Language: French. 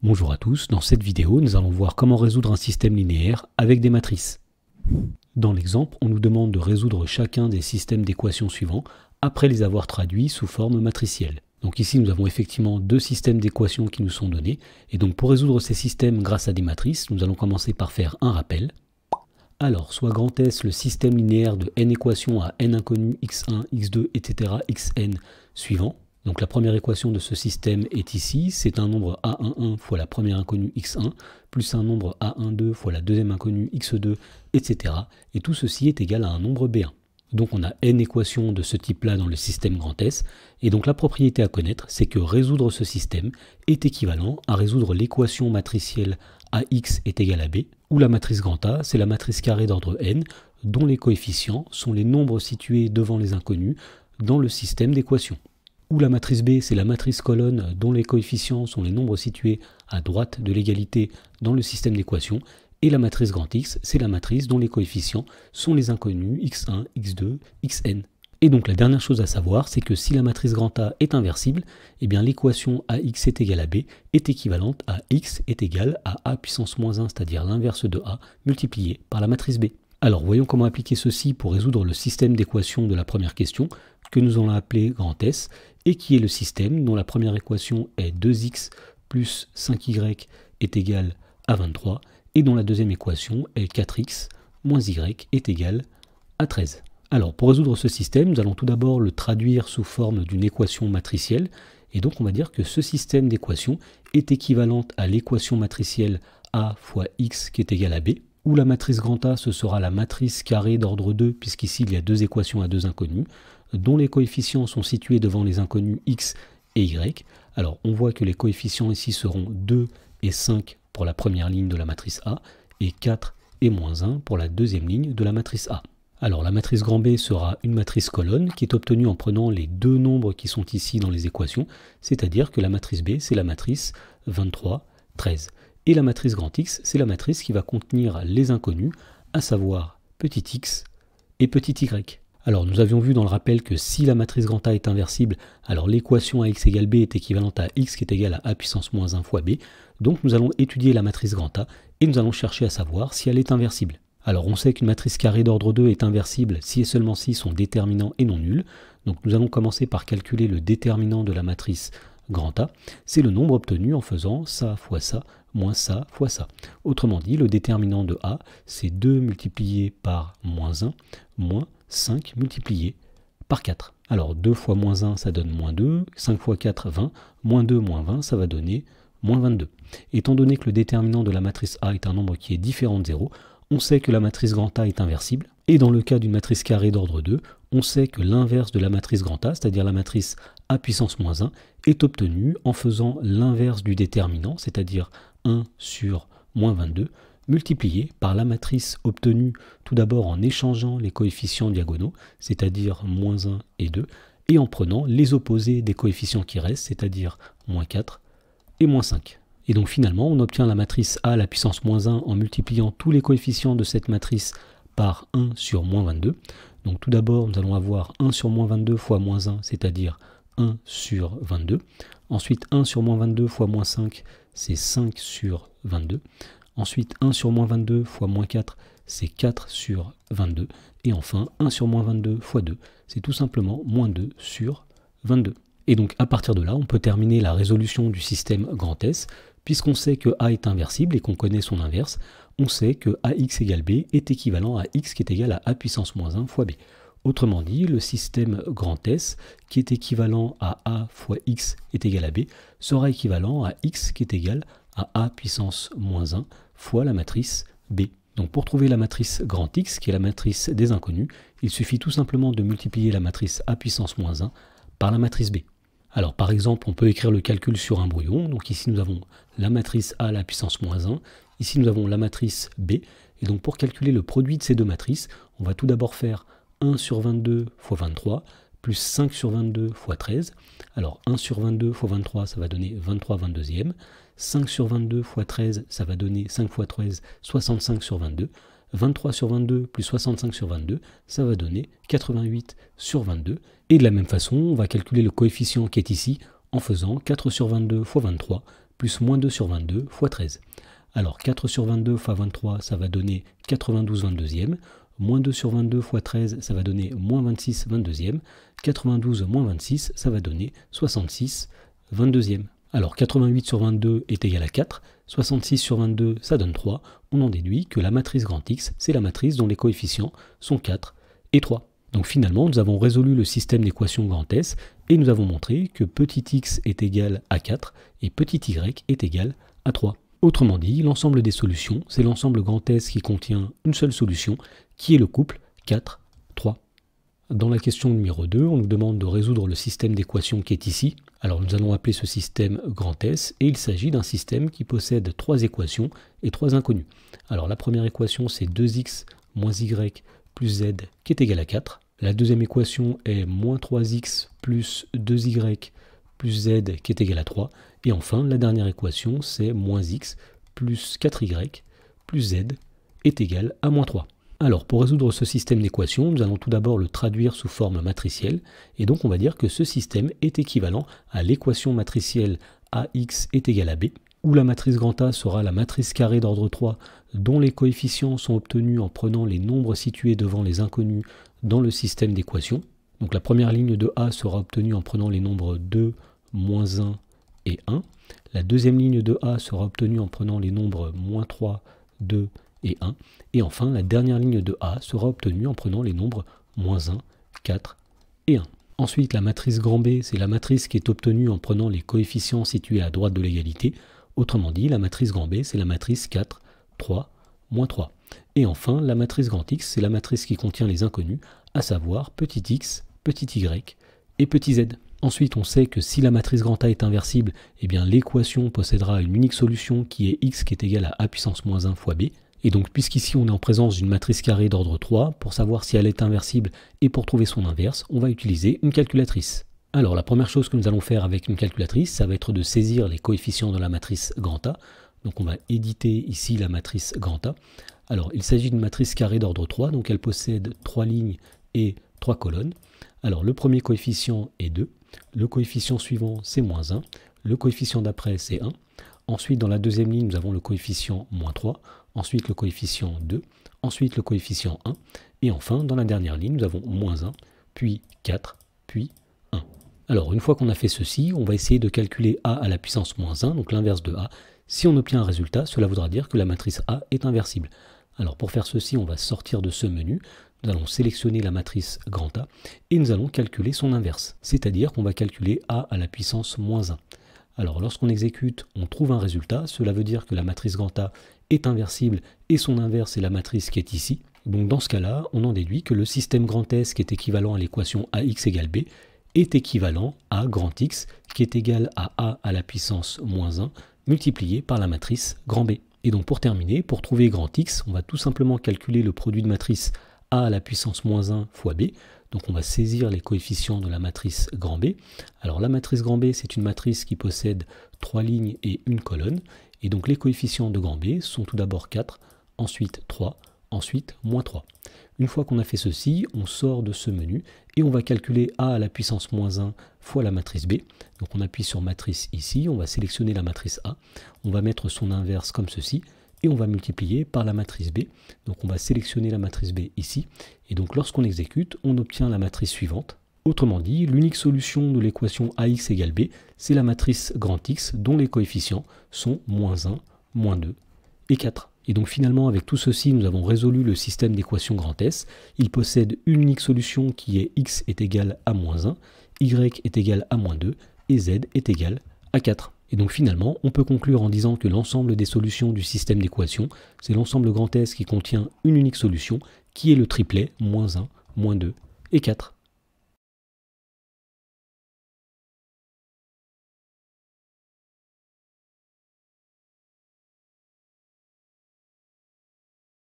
Bonjour à tous, dans cette vidéo, nous allons voir comment résoudre un système linéaire avec des matrices. Dans l'exemple, on nous demande de résoudre chacun des systèmes d'équations suivants après les avoir traduits sous forme matricielle. Donc ici, nous avons effectivement deux systèmes d'équations qui nous sont donnés. Et donc pour résoudre ces systèmes grâce à des matrices, nous allons commencer par faire un rappel. Alors, soit grand S le système linéaire de n équations à n inconnues x1, x2, etc., xn suivant. Donc la première équation de ce système est ici, c'est un nombre a11 fois la première inconnue x1, plus un nombre a12 fois la deuxième inconnue x2, etc. Et tout ceci est égal à un nombre b1. Donc on a n équations de ce type-là dans le système grand S, et donc la propriété à connaître, c'est que résoudre ce système est équivalent à résoudre l'équation matricielle ax est égal à b, où la matrice grand A, c'est la matrice carrée d'ordre n, dont les coefficients sont les nombres situés devant les inconnus dans le système d'équations. Ou la matrice B, c'est la matrice colonne dont les coefficients sont les nombres situés à droite de l'égalité dans le système d'équations. Et la matrice grand X, c'est la matrice dont les coefficients sont les inconnus x1, x2, xn. Et donc la dernière chose à savoir, c'est que si la matrice grand A est inversible, eh bien l'équation ax est égale à b est équivalente à x est égal à a puissance moins 1, c'est-à-dire l'inverse de a, multiplié par la matrice B. Alors voyons comment appliquer ceci pour résoudre le système d'équations de la première question, que nous allons appeler grand S, et qui est le système dont la première équation est 2x plus 5y est égal à 23, et dont la deuxième équation est 4x moins y est égal à 13. Alors pour résoudre ce système, nous allons tout d'abord le traduire sous forme d'une équation matricielle, et donc on va dire que ce système d'équations est équivalente à l'équation matricielle a fois x qui est égal à b, où la matrice grand A, ce sera la matrice carrée d'ordre 2, puisqu'ici il y a deux équations à deux inconnues, dont les coefficients sont situés devant les inconnus x et y. Alors on voit que les coefficients ici seront 2 et 5 pour la première ligne de la matrice A, et 4 et moins 1 pour la deuxième ligne de la matrice A. Alors la matrice grand B sera une matrice colonne qui est obtenue en prenant les deux nombres qui sont ici dans les équations, c'est-à-dire que la matrice B, c'est la matrice 23, 13. Et la matrice grand X, c'est la matrice qui va contenir les inconnus, à savoir petit x et petit y. Alors nous avions vu dans le rappel que si la matrice grand A est inversible, alors l'équation ax égale b est équivalente à x qui est égal à a puissance moins 1 fois b. Donc nous allons étudier la matrice grand A et nous allons chercher à savoir si elle est inversible. Alors on sait qu'une matrice carrée d'ordre 2 est inversible si et seulement si son déterminant est non nul. Donc nous allons commencer par calculer le déterminant de la matrice grand A. C'est le nombre obtenu en faisant ça fois ça moins ça fois ça. Autrement dit, le déterminant de A, c'est 2 multiplié par moins 1 moins 5 multiplié par 4. Alors 2 fois moins 1, ça donne moins 2, 5 fois 4, 20, moins 2, moins 20, ça va donner moins 22. Étant donné que le déterminant de la matrice A est un nombre qui est différent de 0, on sait que la matrice grand A est inversible, et dans le cas d'une matrice carrée d'ordre 2, on sait que l'inverse de la matrice grand A, c'est-à-dire la matrice A puissance moins 1, est obtenue en faisant l'inverse du déterminant, c'est-à-dire 1 sur moins 22, multiplié par la matrice obtenue tout d'abord en échangeant les coefficients diagonaux, c'est-à-dire moins 1 et 2, et en prenant les opposés des coefficients qui restent, c'est-à-dire moins 4 et moins 5. Et donc finalement, on obtient la matrice A à la puissance moins 1 en multipliant tous les coefficients de cette matrice par 1 sur moins 22. Donc tout d'abord, nous allons avoir 1 sur moins 22 fois moins 1, c'est-à-dire 1 sur 22. Ensuite, 1 sur moins 22 fois moins 5, c'est 5 sur 22. Ensuite, 1 sur moins 22 fois moins 4, c'est 4 sur 22. Et enfin, 1 sur moins 22 fois 2, c'est tout simplement moins 2 sur 22. Et donc à partir de là, on peut terminer la résolution du système grand S. Puisqu'on sait que A est inversible et qu'on connaît son inverse, on sait que ax égale b est équivalent à x qui est égal à a puissance moins 1 fois b. Autrement dit, le système grand S, qui est équivalent à a fois x est égal à b, sera équivalent à x qui est égal à a puissance moins 1 fois la matrice b. Donc pour trouver la matrice grand X, qui est la matrice des inconnus, il suffit tout simplement de multiplier la matrice a puissance moins 1 par la matrice b. Alors par exemple, on peut écrire le calcul sur un brouillon. Donc ici nous avons la matrice A à la puissance moins 1, ici nous avons la matrice B. Et donc pour calculer le produit de ces deux matrices, on va tout d'abord faire 1 sur 22 fois 23, plus 5 sur 22 fois 13. Alors 1 sur 22 fois 23, ça va donner 23 22e. 5 sur 22 fois 13, ça va donner 5 fois 13, 65 sur 22. 23 sur 22 plus 65 sur 22, ça va donner 88 sur 22. Et de la même façon, on va calculer le coefficient qui est ici en faisant 4 sur 22 fois 23 plus moins 2 sur 22 fois 13. Alors 4 sur 22 fois 23, ça va donner 92 22e. Moins 2 sur 22 fois 13, ça va donner moins 26 22e. 92 moins 26, ça va donner 66 22e. Alors 88 sur 22 est égal à 4, 66 sur 22 ça donne 3, on en déduit que la matrice grand X, c'est la matrice dont les coefficients sont 4 et 3. Donc finalement, nous avons résolu le système d'équation grand S et nous avons montré que petit x est égal à 4 et petit y est égal à 3. Autrement dit, l'ensemble des solutions, c'est l'ensemble grand S qui contient une seule solution, qui est le couple 4, 3. Dans la question numéro 2, on nous demande de résoudre le système d'équation qui est ici. Alors nous allons appeler ce système grand S, et il s'agit d'un système qui possède 3 équations et 3 inconnues. Alors la première équation, c'est 2x moins y plus z qui est égal à 4. La deuxième équation est moins 3x plus 2y plus z qui est égal à 3. Et enfin, la dernière équation, c'est moins x plus 4y plus z est égal à moins 3. Alors, pour résoudre ce système d'équations, nous allons tout d'abord le traduire sous forme matricielle. Et donc, on va dire que ce système est équivalent à l'équation matricielle AX est égal à B, où la matrice grand A sera la matrice carrée d'ordre 3 dont les coefficients sont obtenus en prenant les nombres situés devant les inconnus dans le système d'équations. Donc la première ligne de A sera obtenue en prenant les nombres 2, moins 1 et 1. La deuxième ligne de A sera obtenue en prenant les nombres moins 3, 2 et 1. Et enfin, la dernière ligne de A sera obtenue en prenant les nombres moins 1, 4 et 1. Ensuite, la matrice grand B, c'est la matrice qui est obtenue en prenant les coefficients situés à droite de l'égalité. Autrement dit, la matrice grand B, c'est la matrice 4, 3, moins 3. Et enfin, la matrice grand X, c'est la matrice qui contient les inconnus, à savoir petit x, petit y et petit z. Ensuite, on sait que si la matrice grand A est inversible, eh bien l'équation possédera une unique solution qui est x qui est égal à a puissance moins 1 fois b. Et donc, puisqu'ici on est en présence d'une matrice carrée d'ordre 3, pour savoir si elle est inversible et pour trouver son inverse, on va utiliser une calculatrice. Alors, la première chose que nous allons faire avec une calculatrice, ça va être de saisir les coefficients de la matrice grand A. Donc, on va éditer ici la matrice grand A. Alors, il s'agit d'une matrice carrée d'ordre 3, donc elle possède 3 lignes et 3 colonnes. Alors, le premier coefficient est 2, le coefficient suivant c'est moins 1, le coefficient d'après c'est 1. Ensuite, dans la deuxième ligne, nous avons le coefficient moins 3, ensuite le coefficient 2, ensuite le coefficient 1, et enfin, dans la dernière ligne, nous avons moins 1, puis 4, puis 1. Alors, une fois qu'on a fait ceci, on va essayer de calculer a à la puissance moins 1, donc l'inverse de a. Si on obtient un résultat, cela voudra dire que la matrice A est inversible. Alors, pour faire ceci, on va sortir de ce menu, nous allons sélectionner la matrice grand A, et nous allons calculer son inverse, c'est-à-dire qu'on va calculer a à la puissance moins 1. Alors lorsqu'on exécute, on trouve un résultat, cela veut dire que la matrice grand A est inversible et son inverse est la matrice qui est ici. Donc dans ce cas-là, on en déduit que le système grand S qui est équivalent à l'équation AX égale B est équivalent à grand X qui est égal à A à la puissance moins 1 multiplié par la matrice grand B. Et donc pour terminer, pour trouver grand X, on va tout simplement calculer le produit de matrice A à la puissance moins 1 fois B. Donc on va saisir les coefficients de la matrice grand B. Alors la matrice grand B, c'est une matrice qui possède 3 lignes et une colonne. Et donc les coefficients de grand B sont tout d'abord 4, ensuite 3, ensuite moins 3. Une fois qu'on a fait ceci, on sort de ce menu et on va calculer a à la puissance moins 1 fois la matrice B. Donc on appuie sur matrice ici, on va sélectionner la matrice A, on va mettre son inverse comme ceci, et on va multiplier par la matrice B. Donc on va sélectionner la matrice B ici, et donc lorsqu'on exécute, on obtient la matrice suivante. Autrement dit, l'unique solution de l'équation AX égale B, c'est la matrice grand X dont les coefficients sont moins 1, moins 2 et 4. Et donc finalement, avec tout ceci, nous avons résolu le système d'équation grand S. Il possède une unique solution qui est x est égal à moins 1, y est égal à moins 2 et z est égal à 4. Et donc finalement, on peut conclure en disant que l'ensemble des solutions du système d'équation, c'est l'ensemble grand S qui contient une unique solution, qui est le triplet moins 1, moins 2 et 4.